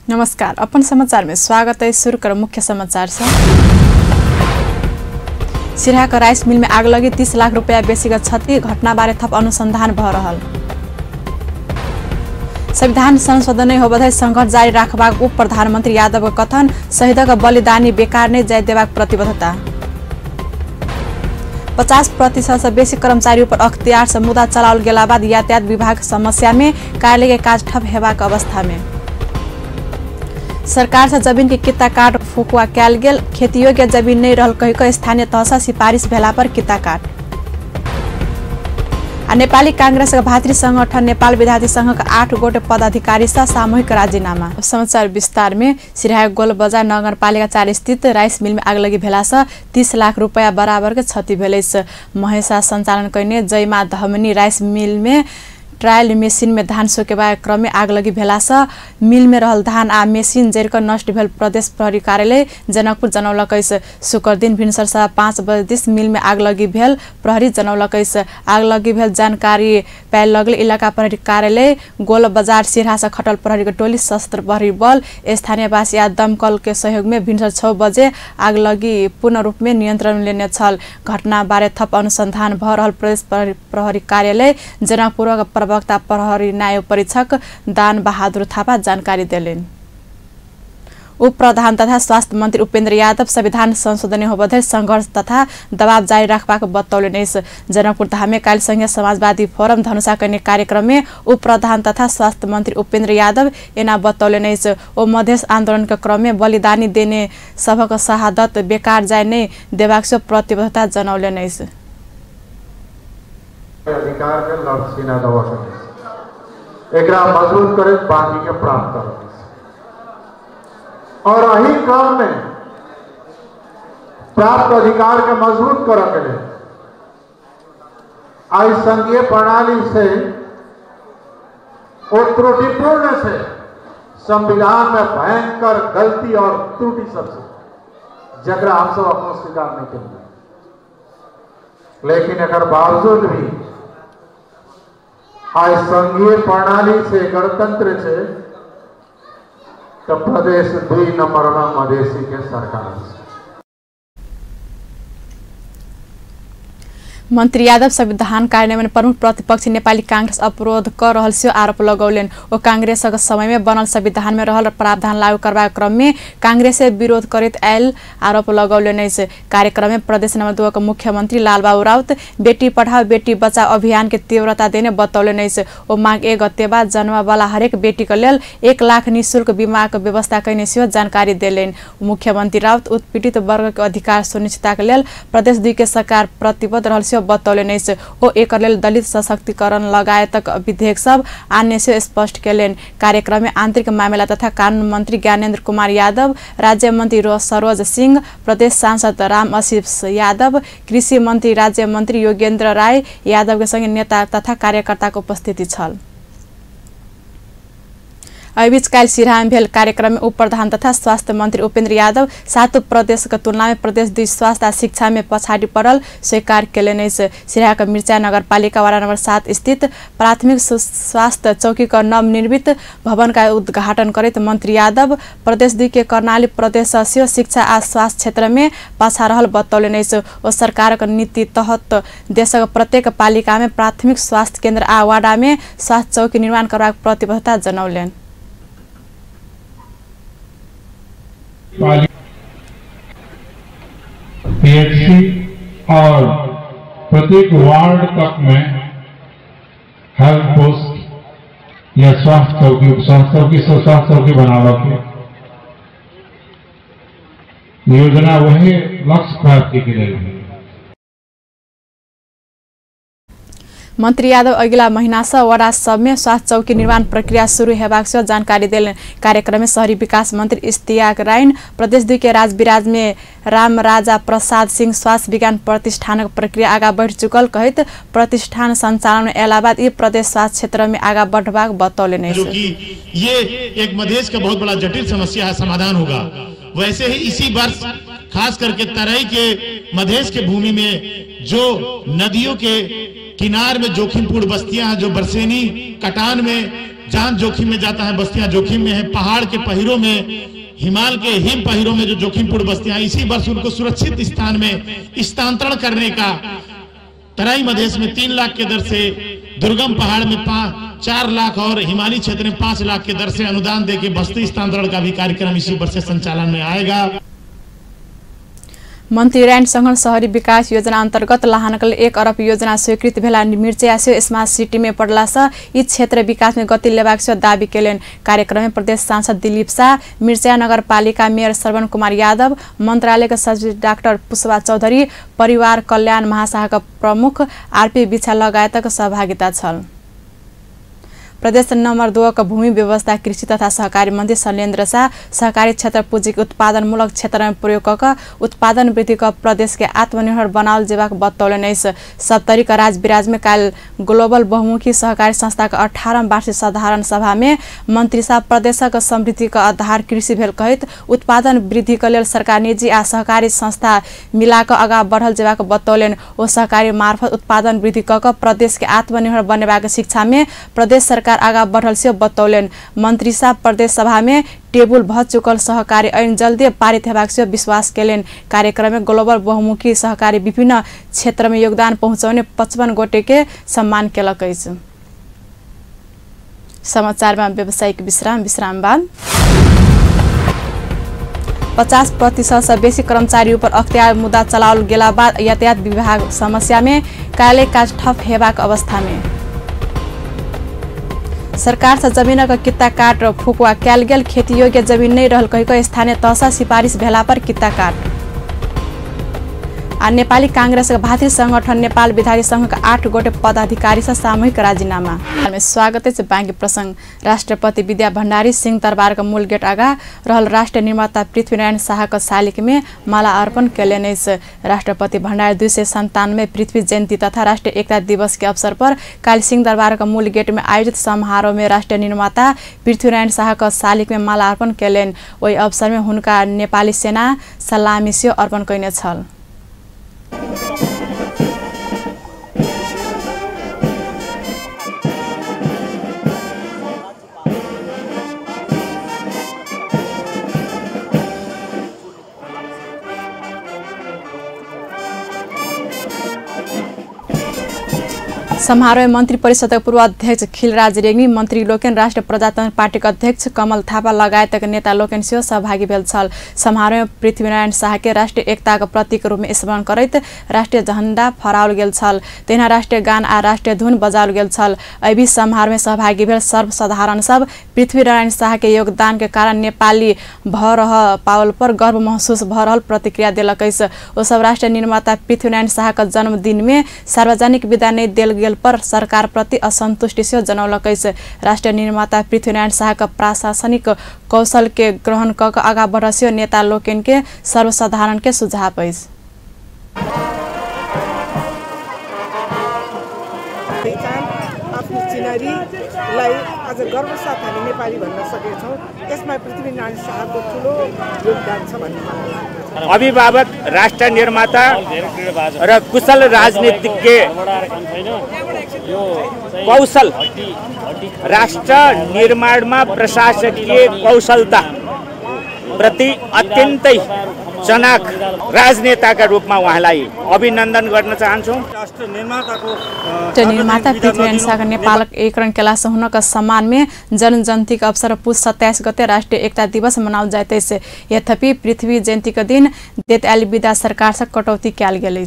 नमस्कार, अपन समाचार में स्वागत है। शुरू कर मुख्य समाचार से। सिराहा का राइस मिल में आग लगी, 30 लाख रुपया बेसीका क्षति, घटना बारे थप अनुसंधान भ रहल। संविधान संशोधन नहीं होबधै संघर्ष जारी राखबाक उप प्रधानमंत्री यादव का कथन, शहीदक बलिदानी बेकार नहीं जाय देबाक प्रतिबद्धता। 50% से बेसी कर्मचारी पर अख्तियार से मुद्दा चलाओल गेला बाद यातायात विभाग समस्या में कार्यालय के काज ठप हेबाक अवस्था में सरकार से जमीन के किता काट फुकुआ कैल गेल, खेती योग्य जमीन नहीं रहल कहिक स्थानीय तह से सिफारिश भेला पर किता काट। नेपाली कांग्रेस का भातृ संगठन नेपाल विद्यार्थी संघ का 8 गोटे पदाधिकारी से सामूहिक राजीनामा। समाचार विस्तार में। सिराहा गोल बजार नगरपालिका 4 स्थित राइस मिल में आग लगी भेला से 30 लाख रुपया बराबर के क्षति भेलै। महेशा संचालन करने जयमा धमनी राइस मिल में ट्रायल मेसिन में धान सोकेबा क्रम में आग लगी भेला से मिल में रहल धान आ मेसिन जैरक नष्ट भेल। प्रदेश प्रहरी कार्यालय जनकपुर जनौलक शुक्र दिन भिनसर 5:30 बजे मिल में आग लगी भेल। प्रहरी जनौलक आग लगी भेल जानकारी पायल लगल इलाका प्रहरी कार्यालय गोल बजार सिराहा से खटल प्रहरी के टोली सशस्त्र प्रहरी बल स्थानीय वासी या दमकल के सहयोग में भिनसर 6 बजे आग लगी पूर्ण रूप में नियंत्रण लेने छल। घटना बारे थप अनुसंधान भ रहल। प्रदेश प्रहरी कार्यालय जनकपुर प्रवक्ता प्रहरी न्याय परीक्षक दान बहादुर थापा जानकारी देलेन। उप प्रधान तथा स्वास्थ्य मंत्री उपेन्द्र यादव संविधान संशोधन होबधै संघर्ष तथा दबाव जारी राखबाक बतौलेन। जनकपुर धामे काल संघीय समाजवादी फोरम धनुषा करने कार्यक्रम में उप प्रधान तथा स्वास्थ्य मंत्री उपेन्द्र यादव एना बतौलेन। ओ मधेश आंदोलन के क्रम में बलिदानी देने सबक शहादत बेकार जाय नहीं देबाक से प्रतिबद्धता जनौलेन। अधिकार के लक्ष्य सीना दबा सके एकरा मजबूत करे बाकी के प्राप्त कर और यही क्रम में प्राप्त अधिकार के मजबूत करे के लिए आज संघीय प्रणाली से और त्रुटिपूर्ण से संविधान में भयंकर गलती और त्रुटि सबसे जगरा हम सब अपना स्वीकार नहीं करेंगे, लेकिन अगर बावजूद भी आज संघीय प्रणाली से गणतंत्र से तो प्रदेश 2 नंबर में मधेसी के सरकार से। मंत्री यादव संविधान कार्यान्वयन में प्रमुख प्रतिपक्षी नेपाली कांग्रेस अवरोध कर रहल से आरोप लगौलेन। ओ कांग्रेस समय में बनल संविधान में रहल प्रावधान लागू करबा क्रम में कांग्रेस से विरोध करत आयल आरोप लगौलेन। कार्यक्रम में प्रदेश नंबर 2 के मुख्यमंत्री लालबाबू राउत बेटी पढ़ाओ बेटी बचाओ अभियान के तीव्रता देने बतौलेन। ओ मांग 1 गते बाद जन्म वाला हरेक बेटी के लेल 1 लाख निःशुल्क बीमा के व्यवस्था करने से जानकारी देलेन। मुख्यमंत्री राउत उत्पीड़ित वर्ग के अधिकार सुनिश्चितता के लेल प्रदेश 2 के सरकार प्रतिबद्ध रहल बतौलेन। ओ एकर लेल दलित सशक्तिकरण लगायतक विधेयक सब आने से स्पष्ट केलेन। कार्यक्रम में आंतरिक मामला तथा कानून मंत्री ज्ञानेन्द्र कुमार यादव, राज्य मंत्री सरोज सिंह, प्रदेश सांसद राम आशीष यादव, कृषि मंत्री राज्य मंत्री योगेंद्र राय यादव के संगे नेता तथा कार्यकर्ता को उपस्थिति छल। बीच काल सिराहा में भेल कार्यक्रम में उप प्रधान तथा स्वास्थ्य मंत्री उपेन्द्र यादव 7 प्रदेश के तुलना में प्रदेश 2 स्वास्थ्य शिक्षा में पछाड़ी पड़ल स्वीकार केलेन। सिराहा के मिर्चा नगरपालिका वार्ड नंबर 7 स्थित प्राथमिक स्वास्थ्य चौकी का नवनिर्मित भवन का उद्घाटन करते मंत्री यादव प्रदेश 2 के कर्णाली प्रदेश से शिक्षा आ स्वास्थ्य क्षेत्र में पाछा रहल बतौलेन। ओ सरकार के नीति तहत देश प्रत्येक पालिका में प्राथमिक स्वास्थ्य केन्द्र आ वार्ड में स्वास्थ्य चौकी निर्माण करबाक प्रतिबद्धता जनौलेन। पीएचसी और प्रत्येक वार्ड तक में हेल्थ पोस्ट या स्वास्थ्य चौकी बनावा के योजना वही लक्ष्य प्राप्ति के लिए। मंत्री यादव अगिला महीना से वडा सब में स्वास्थ्य चौकी निर्माण प्रक्रिया शुरू हेबाक से जानकारी देलेन। कार्यक्रम में शहरी विकास मंत्री इश्तियाक राइन, प्रदेश 2 के राजविराज में राम राजा प्रसाद सिंह स्वास्थ्य विज्ञान प्रतिष्ठान प्रक्रिया आगा बढ़ चुकल कहत प्रतिष्ठान संचालन में इलाहाबाद ये प्रदेश स्वास्थ्य क्षेत्र में आगा बढ़बाक बतौलेन। ये एक मधेश का बहुत बड़ा जटिल समस्या है, समाधान होगा। वैसे ही इसी वर्ष खास करके तराई के मधेश के भूमि में जो नदियों के किनार में जोखिमपूर्ण बस्तियां हैं, जो बरसेनी कटान में जान जोखिम में जाता है, बस्तियां जोखिम में है। पहाड़ के पहिरों में, हिमालय के हिम पहिरों में जो जोखिमपूर्ण बस्तियां, इसी वर्ष उनको सुरक्षित स्थान में स्थानांतरण करने का तराई मधेश में 3 लाख के दर से, दुर्गम पहाड़ में 4 लाख और हिमालयी क्षेत्र में 5 लाख के दर से अनुदान देके बस्ती स्थानांतरण का भी कार्यक्रम इसी वर्ष से संचालन में आएगा। मन्त्री ऱ्यान्ड सङ्घन शहरी विकास योजना अन्तर्गत लहानकल 1 अरब योजना स्वीकृत भेला मिर्चयास्यो स्मार्ट सिटी में पड़ला से यी क्षेत्र विकास में गति लेबाक से दावी केलेन। कार्यक्रम में प्रदेश सांसद दिलीप शाह, मिर्चया नगरपालिका मेयर श्रवण कुमार यादव, मंत्रालयका सचिव डाक्टर पुष्पा चौधरी, परिवार कल्याण महाशाखाका प्रमुख आरपी बिछा लगायतका सहभागिता छन्। प्रदेश नंबर 2 का भूमि व्यवस्था कृषि तथा सहकारी मंत्री शैलेन्द्र शाह सहकारी क्षेत्र पूंजीक उत्पादनमूलक क्षेत्र में प्रयोग कर उत्पादन वृद्धि का प्रदेश के आत्मनिर्भर बनावल जेबाक बतौलन। सप्तरी का राजविराज में काल ग्लोबल बहुमुखी सहकारी संस्था का 18वां वार्षिक साधारण सभा में मंत्री शाह प्रदेश का समृद्धि का आधार कृषि भेल कहित उत्पादन वृद्धि के लिए सरकार निजी आ सहकारी संस्था मिलाकर आगा बढ़ल जेबाक बतौलन। ओ सहकारी मार्फत उत्पादन वृद्धि कर प्रदेश के आत्मनिर्भर बनेबाक शिक्षा में प्रदेश सरकार आगा बढ़ल से बतौलन। मंत्री साहब प्रदेश सभा में टेबुल भ चुकल सहकारी ऐन जल्दी पारित हेबाक से विश्वास केलेन। कार्यक्रम में ग्लोबल बहुमुखी सहकारी विभिन्न क्षेत्र में योगदान पहुँचाउने 55 गोटे के सम्मान केलक। समाचार में व्यावसायिक विश्राम बाद 50% से बेसी कर्मचारी पर अख्तियार मुद्दा चलाओल गेला बाद यातायात विभाग समस्या में कार्यालय काज ठप हेबाक अवस्था में सरकार से जमीन का कित्ता काट फुकुआ कैल गेल खेती योग्य जमीन नहीं रहल कहिको स्थानीय तह से सिफारिश भेला पर कित्ता काट। नेपाली कांग्रेस का भातृ संगठन नेपाल विद्यार्थी संघ का 8 गोटे पदाधिकारी से सामूहिक राजीनामा में स्वागत है। बाँकी प्रसंग राष्ट्रपति विद्या भण्डारी सिंह दरबार का मूल गेट आगा रहल राष्ट्र निर्माता पृथ्वीनारायण शाह का शालिक में माला अर्पण केलेन। राष्ट्रपति भण्डारी 297 पृथ्वी जयंती तथा राष्ट्रीय एकता दिवस के अवसर पर काल सिंह दरबार का मूल गेट में आयोजित समारोह में राष्ट्र निर्माता पृथ्वीनारायण शाह का शालिक में माला अर्पण केलेन। वही अवसर में उनका नेपाली सेना सलामी से अर्पण कैने छल। समारोह मंत्री परिषद पूर्व अध्यक्ष खिलराज रेग्मी, मंत्री लोकेन राष्ट्र प्रजातन्त्र पार्टी अध्यक्ष कमल थापा लगायत नेता लोकेन से सहभागी भेल छल। समारोह में पृथ्वीनारायण शाह के राष्ट्रीय एकता का प्रतीक रूप में स्मरण करैत राष्ट्रीय झण्डा फहराओल गेल छल। तेना राष्ट्रीय गान आ राष्ट्रीय धुन बजाओल गेल छल। एहि समारोह में सहभागी भेल सर्वसाधारण सब पृथ्वीनारायण शाह के योगदान के कारण नेपाली भ रह पावल पर गर्व महसूस भ रहल प्रतिक्रिया देलक। ओ सब राष्ट्रीय निर्माता पृथ्वीनारायण शाह का जन्मदिन में सार्वजनिक विदा नहीं देल गेल पर सरकार प्रति असंतुष्टि से जनौलक। राष्ट्रीय निर्माता पृथ्वीनारायण शाह का प्रशासनिक कौशल के ग्रहण कर आगा बढ़ नेता लोकेन के सर्वसाधारण के सुझाव अछि। आफ्नो चिनारीलाई आज गर्वसाथ हामी नेपाली भन्न सकेछौँ। यसमा पृथ्वीनारायण शाहको ठुलो योगदान छ भन्ने मलाई लाग्छ। अभिभावक, राष्ट्र निर्माता र कुशल राजनीतिज्ञ कौशल, राष्ट्र निर्माणमा प्रशासकीय कौशलता प्रति अत्यन्तै चनाक राजनेताका रूपमा उहाँलाई अभिनन्दन गर्न चाहन्छौँ। राष्ट्र निर्माताको निर्माता पृथ्वीनारायण शाह नेपाल एकीकरण केला से हुनका सम्मान में जनजयंती का अवसर पुष 27 गते राष्ट्रीय एकता दिवस मनाओल जाते से। यद्यपि पृथ्वी जयंती के दिन देत आयल विदा सरकार से कटौती कयल गेल।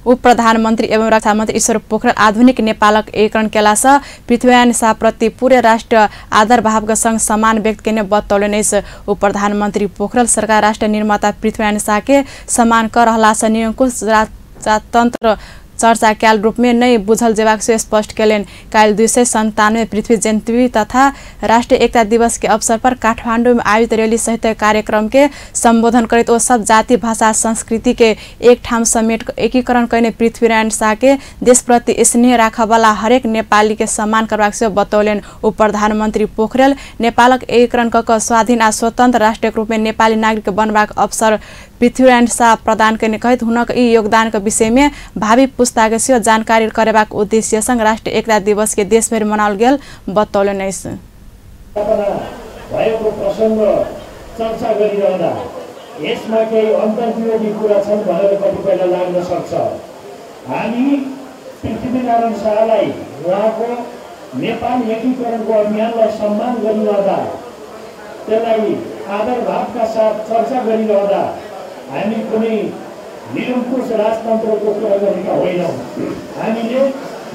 उप प्रधानमंत्री एवं रक्षा मंत्री ईश्वर पोखरेल आधुनिक नेपालक एकीकरण केला से पृथ्वीनारायण शाह प्रति पूरे राष्ट्र आदर भाव का संग सम्मान व्यक्त करने बतौलन। उप प्रधानमंत्री पोखरेल सरकार राष्ट्र निर्माता पृथ्वीनारायण शाह के सम्मान कर रहला से निरंकुश राजतंत्र चर्चा कैल रूप में नहीं बुझल जेबाक से स्पष्ट केलेन। काल 297 पृथ्वी जयंती तथा राष्ट्रीय एकता दिवस के अवसर पर काठमांडू में आयोजित रैली सहित कार्यक्रम के संबोधन करित ओ सब जाति भाषा संस्कृति के एक ठाम समेट एकीकरण करने पृथ्वीनारायण शाह के देश प्रति स्नेह राखा वाला हरेक नेपाली के सम्मान करबाक से बतौलन। उप प्रधानमंत्री पोखरेल नेपालक एकीकरण क स्वाधीन आ स्वतंत्र राष्ट्र के रूप में नेपाली नागरिक बनबाक अवसर पृथ्वीनारायण शाह प्रदान करने कहित हुनक यी योगदानको विषयमा भावी पुस्ताके सेहो जानकारी करेबाक उद्देश्यसँग राष्ट्रिय एकता दिवस के देशभरि मनाउल गेल बतौले नै भएको प्रसङ्ग चर्चा गरिरहँदा यसमा केही अन्तर्विरोधी कुरा छन् भनेर कतिपयलाई लाग्न सक्छ। हामी पृथ्वीनारायण शाहलाई उहाँको नेपाल एकीकरणको अभियानलाई सम्मान गरिरहँदा त्यसलाई आदर भावका साथ चर्चा गरिरहँदा हामी कुनै निरङ्कुश राजतन्त्रको कुरा गरेका होइनौँ। हामीले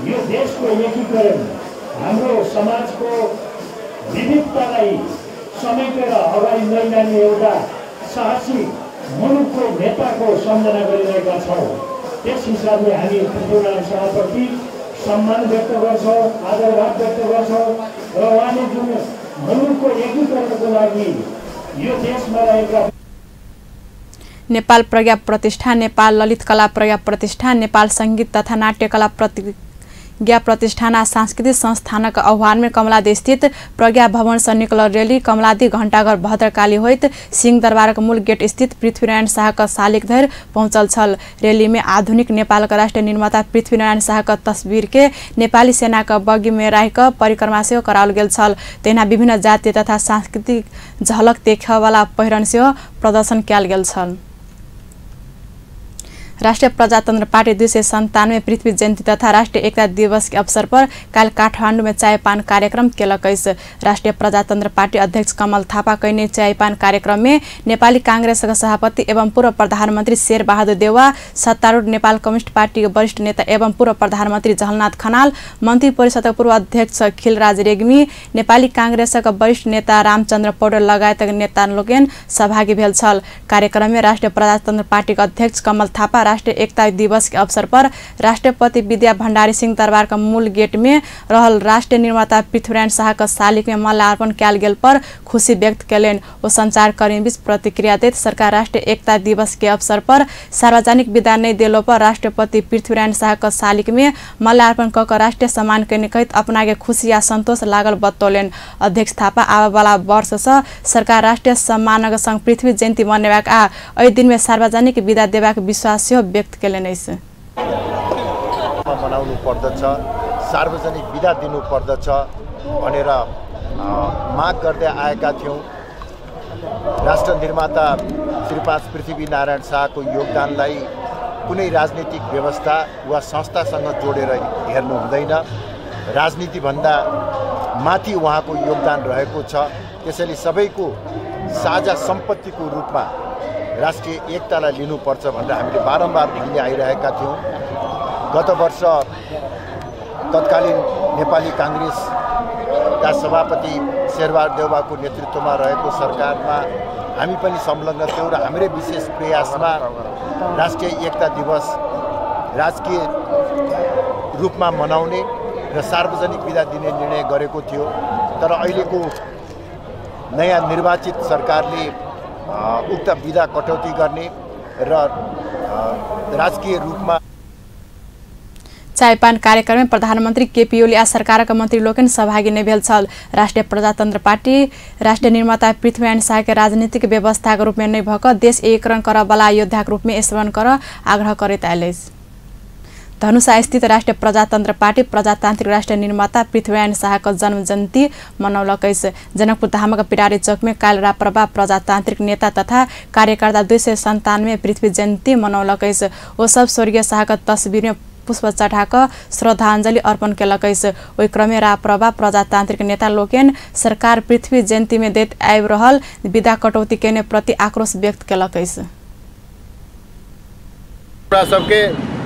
यो देशको एकीकरण हाम्रो समाजको विविधतालाई समेटेर अगाडि लैजाने एउटा साहसी मुलुकको नेताको सम्झना गरिरहेका छौँ। त्यस हिसाबले हामी पृथ्वीनारायण शाहप्रति सम्मान व्यक्त गर्छौँ, आदरभाव व्यक्त गर्छौँ र उहाँले जुन मुलुकको एकीकरणको लागि यो देशमा रहेका नेपाल प्रज्ञा प्रतिष्ठान, नेपाल ललित कला प्रज्ञा प्रतिष्ठान, नेपाल सङ्गीत तथा नाट्यकला प्रज्ञा प्रतिष्ठान सांस्कृतिक संस्थानक आह्वानमा कमलादी स्थित प्रज्ञा भवन से निकल रैली कमलादी घण्टाघर भद्रकाली होइत सिंहदरबारक मूल गेट स्थित पृथ्वीनारायण शाहका शालिग धरि पहुँचल छल। रैली में आधुनिक नेपालका राष्ट्रिय निर्माता पृथ्वीनारायण शाहका तस्वीर के नेपाली सेनाका बग्गी में राख परिक्रमा सेहो कराओल गेल छल। तेना विभिन्न जातीय तथा सांस्कृतिक झलक देखावाला पहिरन सेहो प्रदर्शन कयल गेल छल। राष्ट्रिय प्रजातन्त्र पार्टी 297 पृथ्वी जयन्ती तथा राष्ट्रीय एकता दिवस के अवसर पर काल काठमाडौँ में चायपान कार्यक्रम केलकैस। राष्ट्रिय प्रजातन्त्र पार्टी अध्यक्ष कमल थापा कैने चायपान कार्यक्रम में नेपाली कांग्रेसका सभापति एवं पूर्व प्रधानमन्त्री शेरबहादुर देउवा, सत्तारूढ नेपाल कम्युनिस्ट पार्टी के वरिष्ठ नेता एवं पूर्व प्रधानमन्त्री झलनाथ खनाल, मन्त्री परिषदका पूर्व अध्यक्ष खिलराज रेग्मी, नेपाली कांग्रेसका वरिष्ठ नेता रामचन्द्र पौडेल लगायतका नेता लोकेन सहभागी भेल छल। कार्यक्रम में राष्ट्रिय प्रजातन्त्र पार्टीका अध्यक्ष कमल थापा राष्ट्रीय एकता दिवस के अवसर पर राष्ट्रपति विद्या भण्डारी सिंह दरबार का मूल गेट में रहल राष्ट्रीय निर्माता पृथ्वीनारायण शाहका शालिग में माल्यार्पण कयल गेल पर खुशी व्यक्त कयलनि। ओ संचारकर्मी बीच प्रतिक्रिया दैत सरकार राष्ट्रीय एकता दिवस के अवसर पर सार्वजनिक विदा नहीं देलो पर राष्ट्रपति पृथ्वीनारायण शाहका शालिग में माल्यार्पण कऽ राष्ट्रीय सम्मान करने कहित अपना के खुशी या संतोष लागल बतौलनि। अध्यक्ष थापा आबा वाला वर्ष से सरकार राष्ट्रीय सम्मानक संग पृथ्वी जयन्ती मनाएबाक आ एहि दिन में सार्वजनिक विदा देबाक विश्वास व्यक्त केलनि। मनाउनु पर्दछ, सार्वजनिक विदा दिनु पर्दछ भनेर माग गर्दै आएका थियौं। राष्ट्र निर्माता श्रीपाद पृथ्वीनारायण शाहको योगदानलाई कुनै राजनीतिक व्यवस्था वा संस्थासँग जोडेर हेर्नु हुँदैन। राजनीति भन्दा माथि उहाँको योगदान रहेको छ। त्यसैले सबैको साझा सम्पत्तिको रूपमा राष्ट्रिय एकतालाई लिनुपर्छ भनेर हामीले बारम्बार भन्दै आइरहेका थियौं। गत वर्ष तत्कालीन नेपाली कांग्रेसका सभापति शेरबहादुर देउवाको नेतृत्वमा रहेको सरकारमा हामी पनि संलग्न थियौं र हाम्रै विशेष प्रयासमा राष्ट्रिय एकता दिवस राजकीय रूपमा मनाउने र सार्वजनिक विदा दिने निर्णय गरेको थियो। तर अहिलेको नयाँ निर्वाचित सरकारले उक्त विदा कटौती गर्ने र राजकीय रूपमा चायपान कार्यक्रम में प्रधानमंत्री केपी ओली आ सरकारका मंत्री लोकन सहभागी नहीं भेल छल। राष्ट्रीय प्रजातंत्र पार्टी राष्ट्रीय निर्माता पृथ्वीनारायण शाह के राजनीतिक व्यवस्था के रूप में नहीं भक देश एकीकरण कर वाला योद्धा के रूप में स्मरण कर आग्रह करैत आयल। धनुषा स्थित राष्ट्रीय प्रजातंत्र पार्टी प्रजातांत्रिक राष्ट्रीय निर्माता पृथ्वीनारायण शाह का जन्म जयंती मनौलकैस। जनकपुर धामका पिटारी चौक में काल राप्रपा प्रजातांत्रिक नेता तथा कार्यकर्ता 297 पृथ्वी जयंती मनौलकैस। वो सब स्वर्गीय शाह का तस्वीर में पुष्प चढ़ाकर श्रद्धांजलि अर्पण केलकैस। ओहि क्रम में राप्रपा प्रजातांत्रिक नेता लोकेन सरकार पृथ्वी जयंती में दैत आबि रहल विदा कटौती केने प्रति आक्रोश व्यक्त केलकैस।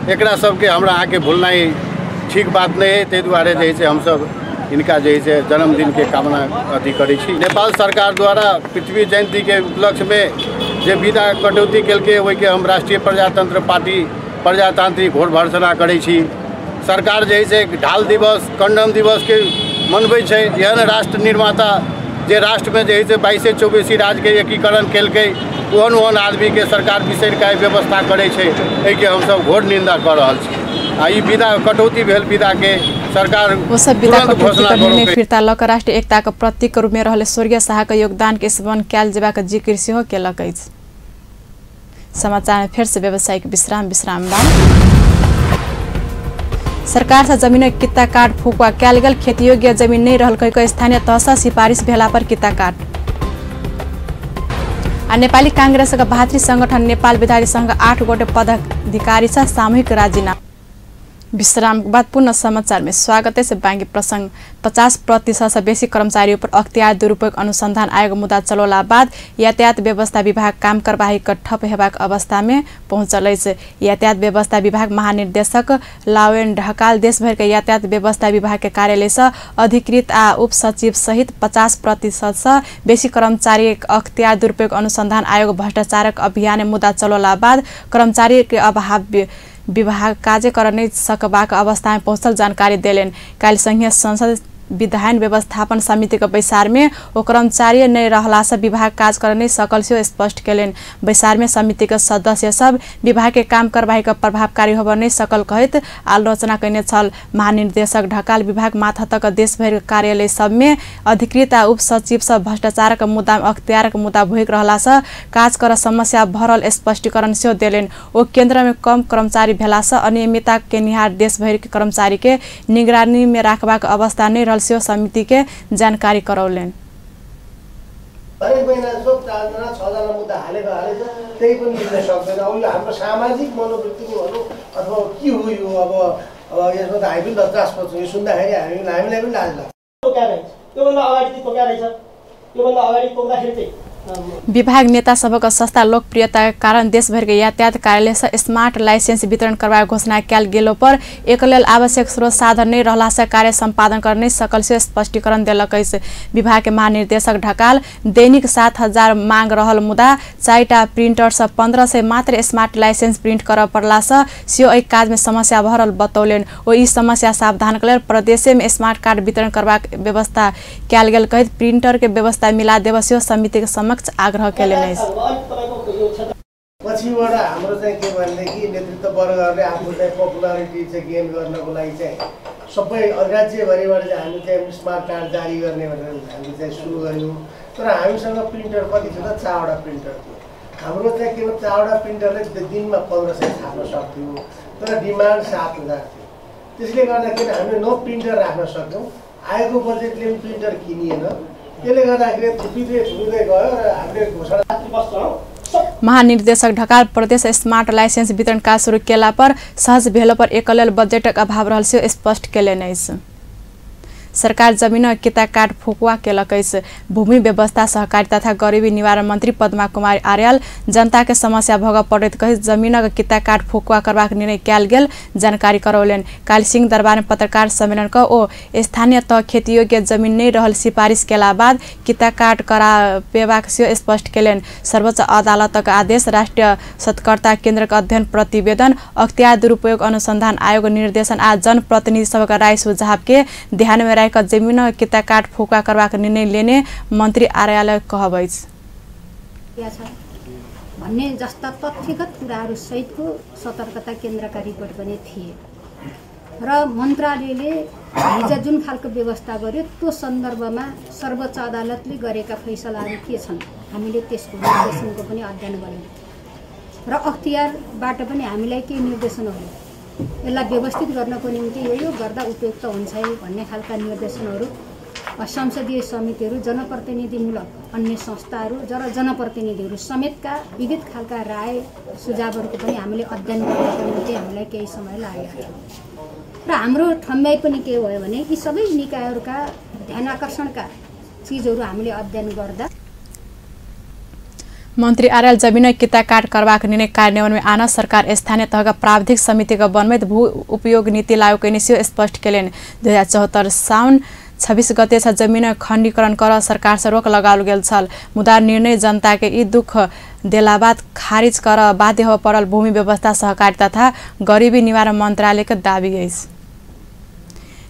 एकरा सबके हमरा आके भूलना ही ठीक बात नहीं है। ते दुआरे जे हम सब इनका जे जन्मदिन के कामना अथी करै छी। नेपाल सरकार द्वारा पृथ्वी जयंती के उपलक्ष्य में जे विदा कटौती केलकै ओहि के हम राष्ट्रीय प्रजातंत्र पार्टी प्रजातांत्रिक घोर भर्सना करै छी। सरकार जे ढाल दिवस कंडम दिवस के मनबै छै। एहन राष्ट्र निर्माता जे राष्ट्र में जे 22-24 राज्य के एकीकरण केलकै ओहन ओहन आदमी के सरकार बिसरि के व्यवस्था करे छै। एहि के हम सब घोर निंदा कर रहल छी। आ ई विदा कटौती भेल विदा के सरकार वो सब विदा कटौती के निर्णय फिरता लक राष्ट्रीय एकता के प्रतीक रूप में रहले स्वर्गीय शाह के योगदान के स्मरण कयल जेबाक जिक्र सेहो केलक अछि। समाचार में फिर से व्यावसायिक विश्राम बाद सरकार से जमीन किता काट फुकुवा कैल गेल खेती योग्य जमीन नहीं रहल कई स्थानीय तह से सिफारिश भेला पर किता काट नेपाली कांग्रेस का भातृ संगठन नेपाल विद्यार्थी संघ 8 गोटे पदाधिकारी से सामूहिक राजीनामा। विश्राम के बाद पुनः समाचार में स्वागत है। बाँकी प्रसंग 50% से बेसी कर्मचारियों पर अख्तियार दुरुपयोग अनुसंधान आयोग मुद्दा चलोला बाद यातायात व्यवस्था विभाग काम कारबाही ठप हेबाक अवस्था में पहुंचल। यातायात व्यवस्था विभाग महानिर्देशक लावेन ढकाल देशभर के यातायात व्यवस्था विभाग के कार्यालय से अधिकृत आ उप सचिव सहित 50% से बेसी कर्मचारी अख्तियार दुरुपयोग अनुसंधान आयोग भ्रष्टाचारक अभियान मुद्दा चलोला बाद कर्मचारी के अभाव विभाग कार्य कर नहीं सकबाक अवस्था में पहुंचल जानकारी देलेन। काल संघीय संसद विधायन व्यवस्थापन समिति के बैसार में वो कर्मचारी नहीं रहला से विभाग कार्य कर नहीं सकल से स्पष्ट केलेन। बैसार में समिति के सदस्य सब विभाग के काम करवाही का प्रभावकारी होब नहीं सकल कहित आलोचना करने छल। महानिर्देशक ढकाल विभाग माथतक देशभर कार्यालय सब में अधिकृत उप सचिव सब भ्रष्टाचार का मुद्दा अख्तियार का मुद्दा भोग रहला से कार्य कर समस्या भरल स्पष्टीकरण से देलेन। वो केंद्र में कम कर्मचारी भेला से अनियमितता के निहार देशभर के कर्मचारी के निगरानी में राखबाक अवस्था नहीं रहल से समिति के जानकारी करौलेन। हरेक महिना 6जना मुद्दा हालेको त्यही पनि मिल्न सक्दैन। अब यो हाम्रो सामाजिक मनोवृत्तिको भनौँ अथवा के हो यो अब यसमा त हामी पनि लज्जास्पद छौँ। यो सुन्दाखेरि हामीलाई पनि लाज लाग्छ। त्योभन्दा अगाडि चाहिँ तोक्या रहेछ। त्योभन्दा अगाडि तोक्दाखेरि चाहिँ विभाग नेता सबका सस्ता लोकप्रियता के कारण देशभर के यातायात कार्यालय से स्मार्ट लाइसेंस वितरण करवाए घोषणा कैल गेलो पर एक लेल आवश्यक स्रोत साधन नहीं रहला से कार्य संपादन कर नहीं सकल से स्पष्टीकरण दिलक। विभाग के महानिर्देशक ढकाल दैनिक 7000 मांग रहल मुदा 4टा प्रिंटर से 15 से मात्र स्मार्ट लाइसेंस प्रिंट कर पड़ला से सियो एक काज में समस्या भरल बतौलेन। वो इस समस्या सावधान कर प्रदेश में स्मार्ट कार्ड वितरण करवा व्यवस्था कैल गेल कहित प्रिंटर के व्यवस्था मिला देवसियो समिति के आग्रह केले नै। पछिबाट हाम्रो चाहिँ के भनेदेखि नेतृत्व वर्गहरूले आफ्नो चाहिँ पपुलारिटी चाहिँ गेन गर्नको लागि चाहिँ सबै राज्यभरिबाट चाहिँ हामी चाहिँ स्मार्ट कार्ड जारी गर्ने भनेर हामी चाहिँ सुरु गर्यौँ। तर हामीसँग प्रिन्टर कति थियो त 4वटा प्रिन्टर थियो। हाम्रो चाहिँ केवल 4वटा प्रिन्टरले दिनमा 1500 छाप्न सक्थ्यो। तर डिमान्ड 7000 थियो। त्यसले गर्दाखेरि हामीले 9 प्रिन्टर राख्न सक्यौँ। आएको बजेटले प्रिन्टर किनिएन। त्यसले गर्दाखेरि थुपिँदै गयो र हामीले घोषणा। महानिर्देशक ढकाल प्रदेश स्मार्ट लाइसेंस वितरण कार्य शुरू केला पर सहज भेलो पर एकल बजेटक अभाव रहल से स्पष्ट केले नै। सरकार जमीन किता काट फुकुवा केलक। भूमि व्यवस्था सहकारिता तथा गरीबी निवारण मंत्री पद्मा कुमारी आर्याल जनता के समस्या भोग पड़त कही जमीन किता काट फुकुवा करबाक निर्णय कैल गेल जानकारी करौलेन। काल सिंह दरबार में पत्रकार सम्मेलन का ओ स्थानीय तह खेती योग्य जमीन नहीं रहल सिफारिश केला बाद किता काट कराबेबाक से स्पष्ट केलेन। सर्वोच्च अदालत का आदेश राष्ट्रीय सत्कर्ता केंद्र का अध्ययन प्रतिवेदन अख्तियार दुरुपयोग अनुसंधान आयोग निर्देशन आ जनप्रतिनिधि सबका राय सुझाव के ध्यान में जमीन किता काट फुकुवा करबाक निर्णय लेने मंत्री आर्याले कहबैछ भन्ने जस्ता तथ्यगत कुराहरू सहितको सतर्कता केन्द्रका रिपोर्ट पनि थिए र मन्त्रालयले हिजो जुन खालको व्यवस्था गर्यो त्यो सन्दर्भमा सर्वोच्च अदालतले गरेका फैसलाहरू के छन् हामीले त्यसको निर्देशनको पनि अध्ययन गर्यौं र अख्तियारबाट पनि हामीलाई के निर्देशनहरू यसलाई व्यवस्थित गर्नको निम्ति यो गर्दा उपयुक्त हुन्छ भन्ने खालका निर्देशनहरू संसदीय समितिहरू जनप्रतिनिधिमूलक अन्य संस्थाहरू जनप्रतिनिधिहरू समेतका विविध खालका राय सुझावहरूको पनि हामीले अध्ययन गर्नको निम्ति हामीलाई केही समय लाग्यो र हाम्रो ठम्याइ पनि के भयो भने यी सबै निकायहरूका ध्यान आकर्षणका चीजहरू हामीले अध्ययन गर्दा मंत्री आर्याल जमीन किता काट करबाक निर्णय कार्यान्वयन में आना सरकार स्थानीय तह का प्राविधिक समिति का बनमेत भू उपयोग नीति लागू करने से स्पष्ट केलेन। 2074 साउन 26 गते से जमीन खंडीकरण कर सरकार से रोक लगाल गेल छल मुदा निर्णय जनता के ई दुख देला बाद खारिज कर बाध्य हो पड़ल भूमि व्यवस्था सहकारिता तथा गरीबी निवारण मंत्रालय के दावी अछि।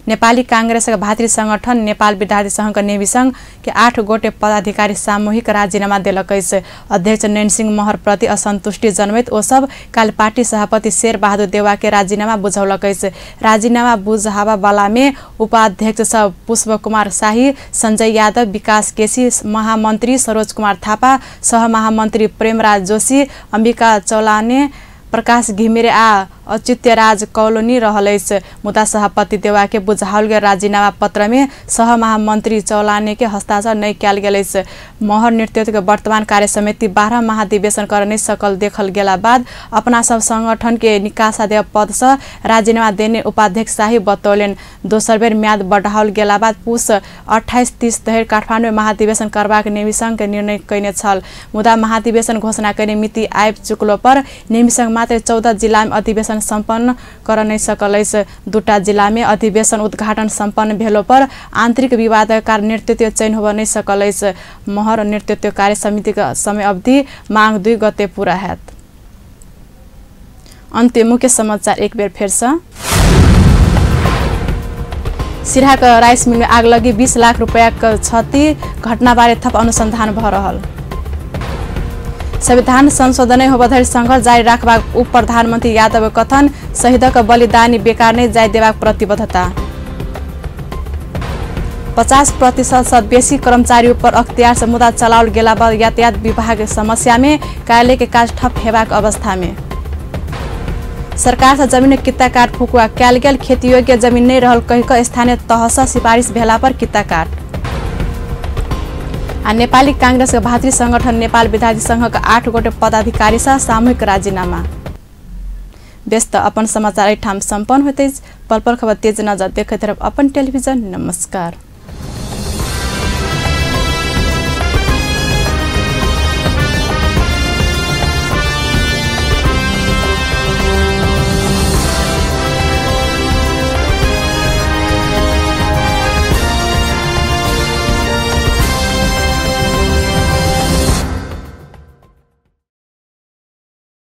नेपाली कांग्रेसका भातृ संगठन नेपाल विद्यार्थी संघका नेवी संघ के 8 गोटे पदाधिकारी सामूहिक राजीनामा देलकैछ। अध्यक्ष नैनसिंह महर प्रति असन्तुष्टि जन्मित ओ सब काल पार्टी सभापति शेर बहादुर देवा के राजीनामा बुझौलकैछ। राजीनामा बुझावा वाला में उपाध्यक्ष सब पुष्प कुमार शाही, संजय यादव, विकास केसी, महामन्त्री सरोज कुमार थापा, सहमहामन्त्री प्रेमराज जोशी, अंबिका चौलाने, प्रकाश घिमिरे आ अच्युत्यराज कौलोनी रहलैछ। मुदा सभापति देवा के बुझाउल गेल राजीनामा पत्र में सहमहामन्त्री चौलाने के हस्ताक्षर नहीं कयल गेलैछ। महर नेतृत्व के वर्तमान कार्य समिति 12 महाधिवेशन कर नहीं सकल देखल गेला बाद अपना सब संगठन के निकासा देव पद से राजीनामा देने उपाध्यक्ष शाही बतौलेन। दोसर बेर म्याद बढ़ाउल गेला बाद पुष 28-30 धरि काठमाडौँ में महाधिवेशन करबाक नेवी संघ के निर्णय कैने छल। मुदा महाधिवेशन घोषणा कैने मिति आबि चुकलो पर नेवी संघ मात्र 14 जिला में अधिवेशन संपन्न कर नहीं सकलैछ। 2टा जिला में अधिवेशन उद्घाटन संपन्न भेलो पर आंतरिक विवाद कारण नेतृत्व चयन हो नहीं सकलैछ। महर नेतृत्व कार्य समिति का समय अवधि मांग 2 गते पूरा हैत। अन्त्य मुख्य समाचार एक बेर फेर से। सिराहा राइस मिल में आग लगी 20 लाख रुपया का क्षति घटना बारे थप अनुसंधान भ रहल। संविधान संशोधन होबधरि संघर्ष जारी राखबाक उप प्रधानमन्त्री यादव कथन, शहीदक बलिदानी बेकार नै जाय देबाक प्रतिबद्धता। 50% से बेसी कर्मचारी पर अख्तियार से मुद्दा चलाओल गेला बाद यातायात विभाग समस्या में कार्यालय के काज ठप हेबाक अवस्था में सरकार से जमीन कित्ता काट फुकुआ कयल गेल। खेती योग्य जमीन नहीं रहल कहिक स्थानीय तह से सिफारिश भेला पर कित्ता काट। नेपाली कांग्रेस का भातृ संगठन नेपाल विद्यार्थी संघ का 8 गोटे पदाधिकारी से सामूहिक राजीनामा। व्यस्त अपन समाचार ठाम संपन्न होते। पल पल खबर तेज नजर देखते रह अपन टेलीविजन। नमस्कार।